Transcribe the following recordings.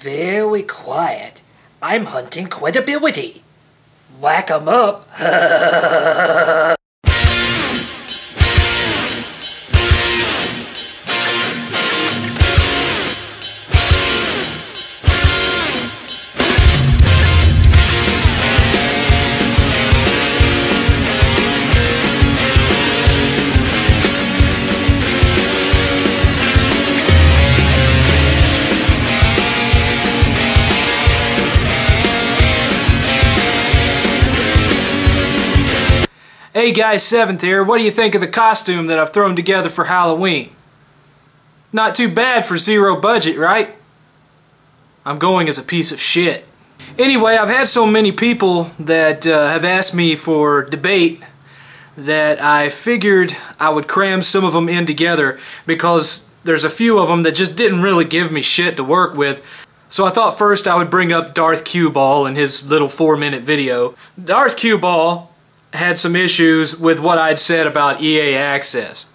Very quiet. I'm hunting credibility. Whack 'em up. Hey guys, 7th here. What do you think of the costume that I've thrown together for Halloween? Not too bad for zero budget, right? I'm going as a piece of shit. Anyway, I've had so many people that have asked me for debate that I figured I would cram some of them in together because there's a few of them that just didn't really give me shit to work with. So I thought first I would bring up Darth Q-Ball and his little 4-minute video. Darth Q-Ball had some issues with what I'd said about EA Access.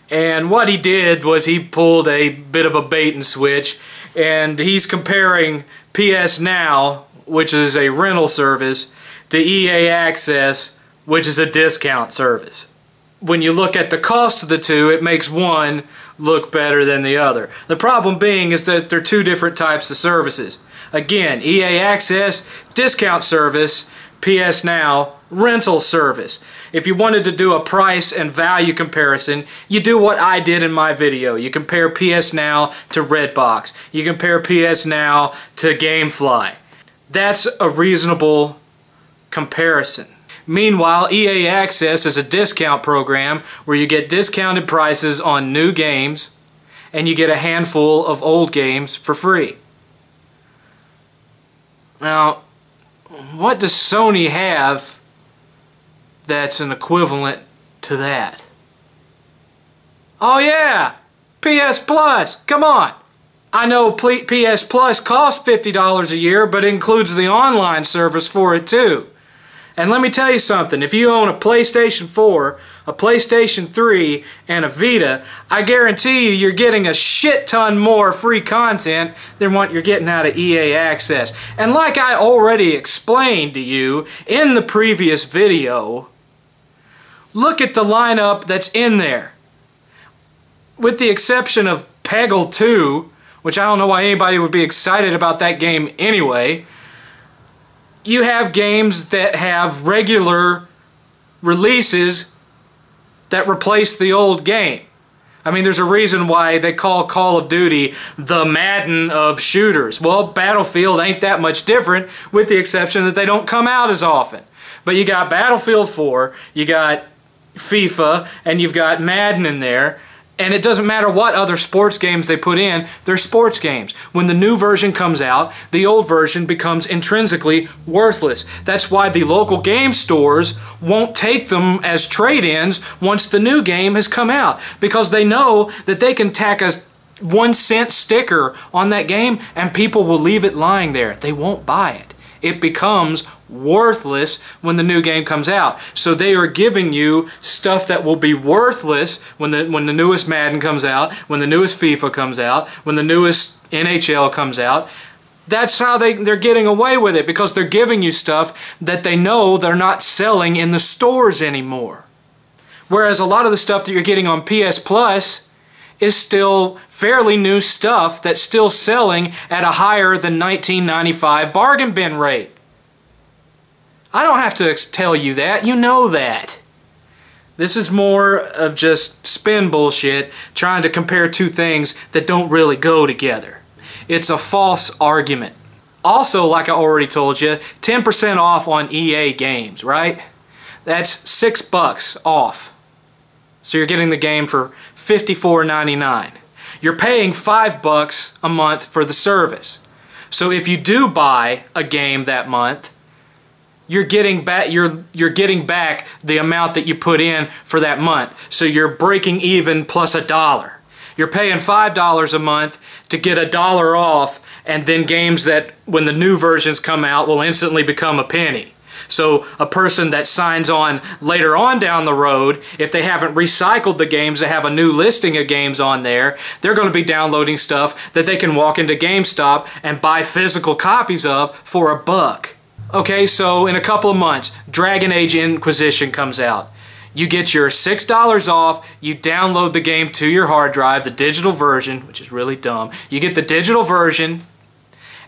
And what he did was he pulled a bit of a bait and switch, and he's comparing PS Now, which is a rental service, to EA Access, which is a discount service. When you look at the cost of the two, it makes one look better than the other. The problem being is that they're two different types of services. Again, EA Access, discount service, PS Now, rental service. If you wanted to do a price and value comparison, you do what I did in my video. You compare PS Now to Redbox. You compare PS Now to Gamefly. That's a reasonable comparison. Meanwhile, EA Access is a discount program where you get discounted prices on new games and you get a handful of old games for free. Now, what does Sony have that's an equivalent to that? Oh yeah, PS Plus, come on. I know PS Plus costs $50 a year, but it includes the online service for it too. And let me tell you something, if you own a PlayStation 4, a PlayStation 3, and a Vita, I guarantee you you're getting a shit ton more free content than what you're getting out of EA Access. And like I already explained to you in the previous video, look at the lineup that's in there. With the exception of Peggle 2, which I don't know why anybody would be excited about that game anyway, you have games that have regular releases that replace the old game. I mean, there's a reason why they call Call of Duty the Madden of shooters. Well, Battlefield ain't that much different, with the exception that they don't come out as often. But you got Battlefield 4, you got FIFA, and you've got Madden in there. And it doesn't matter what other sports games they put in, they're sports games. When the new version comes out, the old version becomes intrinsically worthless. That's why the local game stores won't take them as trade-ins once the new game has come out. Because they know that they can tack a 1-cent sticker on that game and people will leave it lying there. They won't buy it. It becomes worthless when the new game comes out. So they are giving you stuff that will be worthless when the newest Madden comes out, when the newest FIFA comes out, when the newest NHL comes out. That's how they're getting away with it, because they're giving you stuff that they know they're not selling in the stores anymore. Whereas a lot of the stuff that you're getting on PS Plus is still fairly new stuff that's still selling at a higher than $19.95 bargain bin rate. I don't have to tell you that, you know that. This is more of just spin bullshit, trying to compare two things that don't really go together. It's a false argument. Also, like I already told you, 10% off on EA games, right? That's $6 off. So you're getting the game for $54.99. You're paying $5 a month for the service. So if you do buy a game that month, you're getting back the amount that you put in for that month. So you're breaking even plus $1. You're paying $5 a month to get $1 off, and then games that when the new versions come out will instantly become a penny. So a person that signs on later on down the road, if they haven't recycled the games, they have a new listing of games on there, they're going to be downloading stuff that they can walk into GameStop and buy physical copies of for $1. Okay, so in a couple of months, Dragon Age Inquisition comes out. You get your $6 off, you download the game to your hard drive, the digital version, which is really dumb. You get the digital version,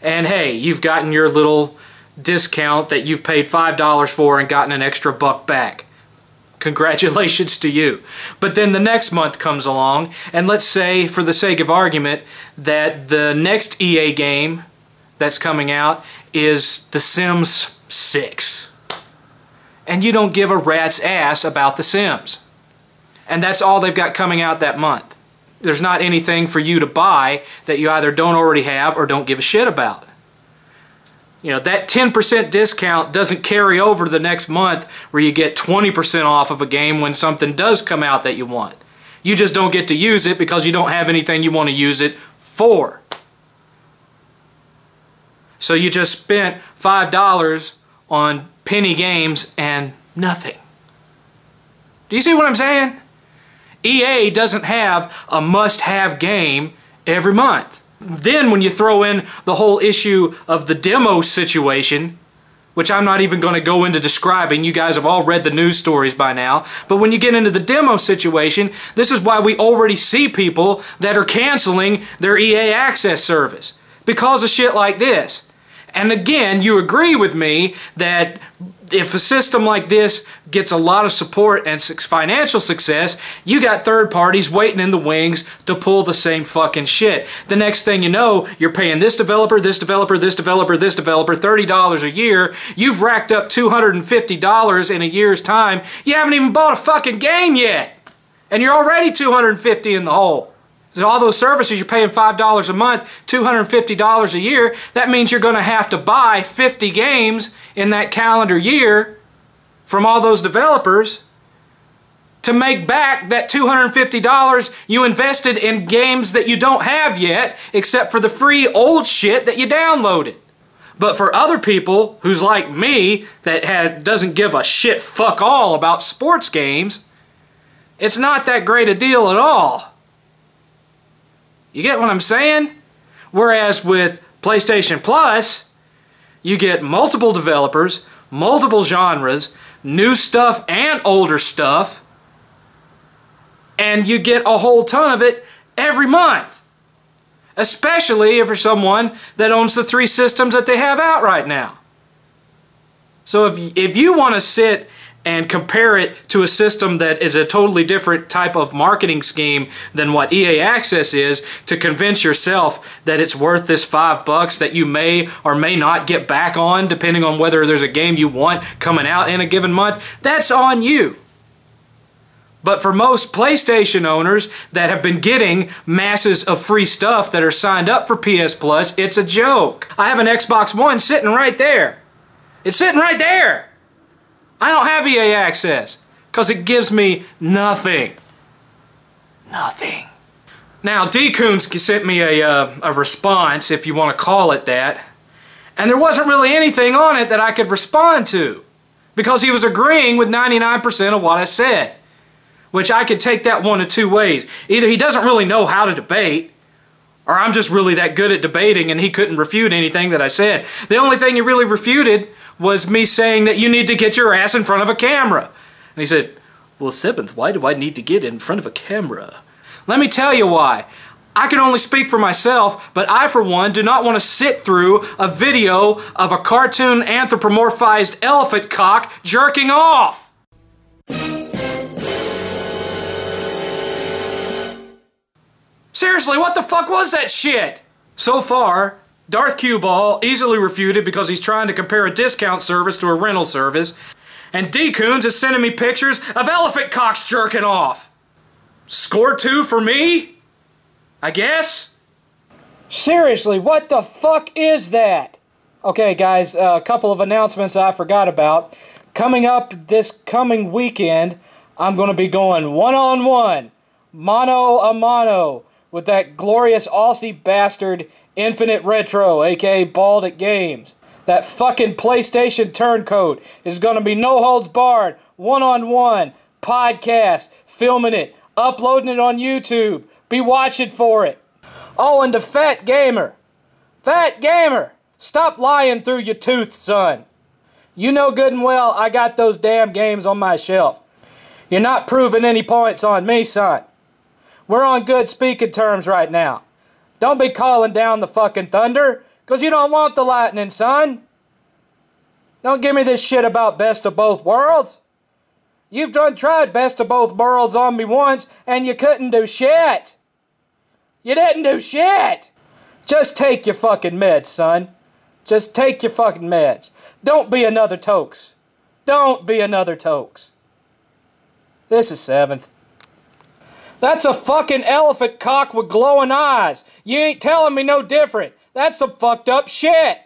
and hey, you've gotten your little discount that you've paid $5 for and gotten an extra $1 back. Congratulations to you. But then the next month comes along, and let's say, for the sake of argument, that the next EA game that's coming out is The Sims 6. And you don't give a rat's ass about The Sims. And that's all they've got coming out that month. There's not anything for you to buy that you either don't already have or don't give a shit about. You know, that 10% discount doesn't carry over to the next month where you get 20% off of a game when something does come out that you want. You just don't get to use it because you don't have anything you want to use it for. So you just spent $5 on penny games and nothing. Do you see what I'm saying? EA doesn't have a must-have game every month. Then when you throw in the whole issue of the demo situation, which I'm not even going to go into describing, you guys have all read the news stories by now, but when you get into the demo situation, this is why we already see people that are canceling their EA Access service because of shit like this. And again, you agree with me that if a system like this gets a lot of support and financial success, you got third parties waiting in the wings to pull the same fucking shit. The next thing you know, you're paying this developer, this developer, this developer, this developer $30 a year. You've racked up $250 in a year's time. You haven't even bought a fucking game yet. And you're already $250 in the hole. So all those services you're paying $5 a month, $250 a year, that means you're going to have to buy 50 games in that calendar year from all those developers to make back that $250 you invested in games that you don't have yet, except for the free old shit that you downloaded. But for other people who's like me that doesn't give a shit fuck all about sports games, it's not that great a deal at all. You get what I'm saying? Whereas with PlayStation Plus, you get multiple developers, multiple genres, new stuff and older stuff, and you get a whole ton of it every month. Especially if you're someone that owns the 3 systems that they have out right now. So if you want to sit and compare it to a system that is a totally different type of marketing scheme than what EA Access is to convince yourself that it's worth this $5 that you may or may not get back on depending on whether there's a game you want coming out in a given month, that's on you. But for most PlayStation owners that have been getting masses of free stuff that are signed up for PS Plus, it's a joke. I have an Xbox One sitting right there. It's sitting right there. I don't have EA Access because it gives me nothing. Nothing. Now, D-Coons sent me a response, if you want to call it that, and there wasn't really anything on it that I could respond to because he was agreeing with 99% of what I said, which I could take that one of two ways. Either he doesn't really know how to debate, or I'm just really that good at debating and he couldn't refute anything that I said. The only thing he really refuted was me saying that you need to get your ass in front of a camera. And he said, well, Seventh, why do I need to get in front of a camera? Let me tell you why. I can only speak for myself, but I, for one, do not want to sit through a video of a cartoon anthropomorphized elephant cock jerking off. Seriously, what the fuck was that shit? So far, Darth Q-Ball easily refuted because he's trying to compare a discount service to a rental service, and D-Coons is sending me pictures of elephant cocks jerking off. Score 2 for me? I guess? Seriously, what the fuck is that? Okay, guys, a couple of announcements I forgot about. Coming up this coming weekend, I'm going to be going one-on-one, mano-a-mano, with that glorious Aussie bastard Infinite Retro, aka Baldic Games. That fucking PlayStation turncoat is gonna be no holds barred, one-on-one, podcast, filming it, uploading it on YouTube. Be watching for it. Oh, and the Fat Gamer. Fat Gamer! Stop lying through your tooth, son. You know good and well I got those damn games on my shelf. You're not proving any points on me, son. We're on good speaking terms right now. Don't be calling down the fucking thunder, 'cause you don't want the lightning, son. Don't give me this shit about best of both worlds. You've done tried best of both worlds on me once, and you couldn't do shit. You didn't do shit. Just take your fucking meds, son. Just take your fucking meds. Don't be another Tokes. Don't be another Tokes. This is 7th. That's a fucking elephant cock with glowing eyes. You ain't telling me no different. That's some fucked up shit.